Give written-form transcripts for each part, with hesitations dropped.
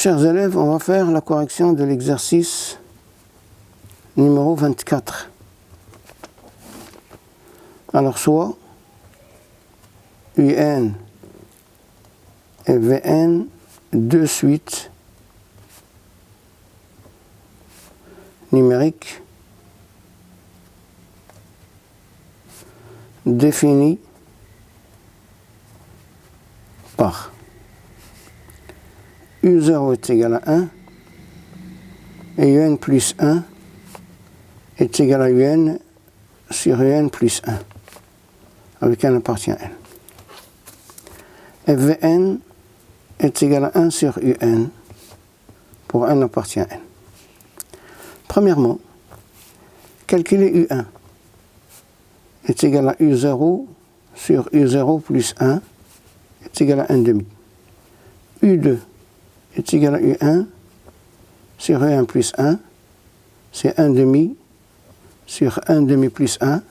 Chers élèves, on va faire la correction de l'exercice numéro 24. Alors, soit UN et VN, deux suites numériques définies par U0 est égal à 1 et UN plus 1 est égal à UN sur UN plus 1, avec n appartient à n. Et Vn est égal à 1 sur Un pour n appartient à n. Premièrement, calculer U1 est égal à U0 sur U0 plus 1 est égal à 1 demi. U2 est égal à U1 sur U1 plus 1, c'est 1 demi sur 1 demi plus 1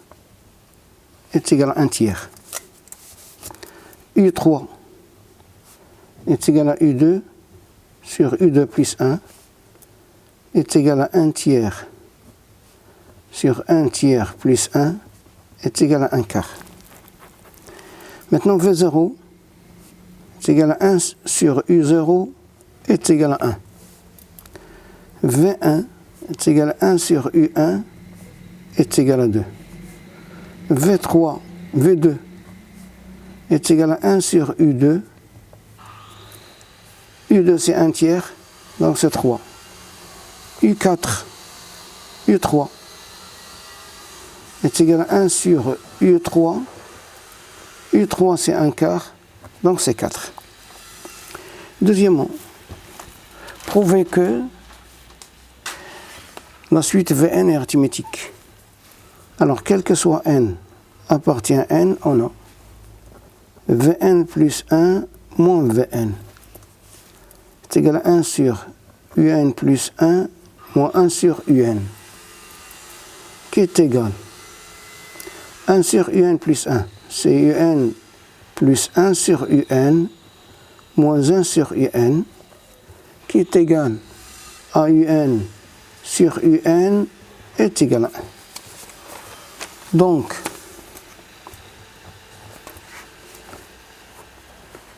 est égal à 1 tiers. U3 est égal à U2 sur U2 plus 1 est égal à 1 tiers sur 1 tiers plus 1 est égal à 1 quart. Maintenant, V0 est égal à 1 sur U0 est égal à 1. V1 est égal à 1 sur U1 est égal à 2. V2 est égal à 1 sur U2. U2 c'est 1 tiers, donc c'est 3. U3 est égal à 1 sur U3. U3 c'est 1 quart, donc c'est 4. Deuxièmement, prouver que la suite Vn est arithmétique. Alors, quel que soit n appartient à n, on a Vn plus 1 moins Vn est égal à 1 sur Un plus 1 moins 1 sur Un, qui est égal 1 sur Un plus 1, c'est Un plus 1 sur Un moins 1 sur Un, qui est égal à Un sur Un est égal à 1. Donc,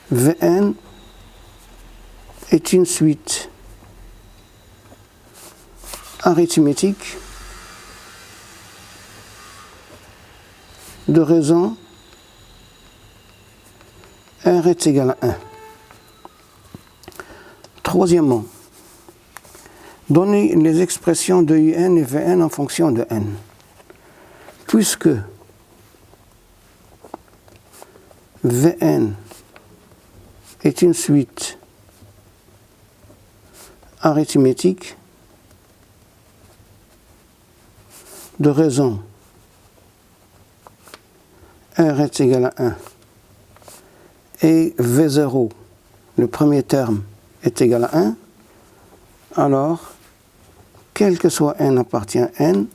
Vn est une suite arithmétique de raison R est égal à 1. Troisièmement, donner les expressions de Un et Vn en fonction de n. Puisque Vn est une suite arithmétique de raison R est égal à 1 et V0, le premier terme, est égal à 1, alors, quel que soit n appartient à n,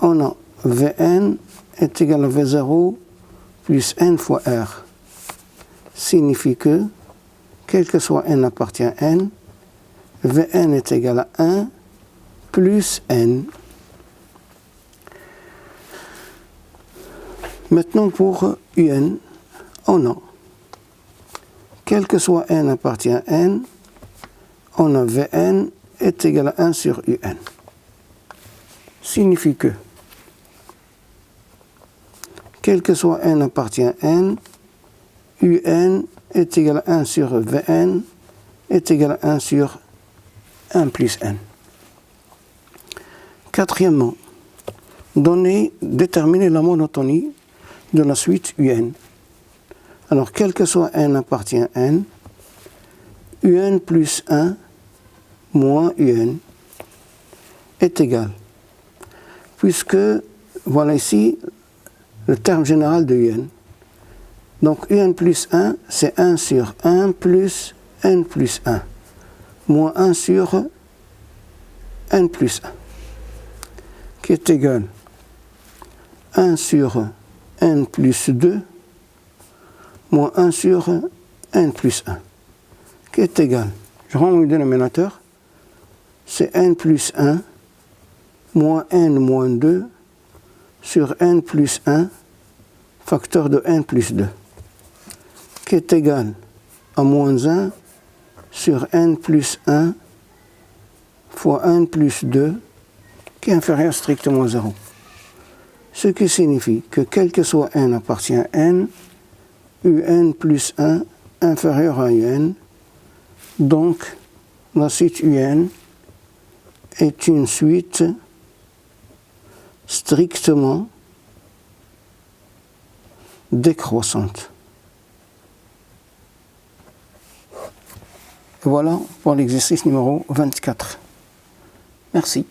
on a Vn est égal à V0 plus n fois R. Signifie que, quel que soit n appartient à n, Vn est égal à 1 plus n. Maintenant pour Un, on a, quel que soit n appartient à n, on a Vn est égal à 1 sur Un. Signifie que, quel que soit n appartient à n, Un est égal à 1 sur Vn est égal à 1 sur 1 plus n. Quatrièmement, déterminer la monotonie de la suite Un. Alors, quel que soit n appartient à n, Un plus 1 moins Un est égal. Puisque, voilà ici, le terme général de Un. Donc, Un plus 1, c'est 1 sur 1 plus n plus 1, moins 1 sur n plus 1, qui est égal 1 sur n plus 2, moins 1 sur n plus 1, qui est égal Je rends mon dénominateur, c'est n plus 1 moins n moins 2 sur n plus 1 facteur de n plus 2, qui est égal à moins 1 sur n plus 1 fois n plus 2, qui est inférieur strictement à 0. Ce qui signifie que quel que soit n appartient à n, un plus 1 inférieur à un, donc la suite un est une suite strictement décroissante. Voilà pour l'exercice numéro 24. Merci.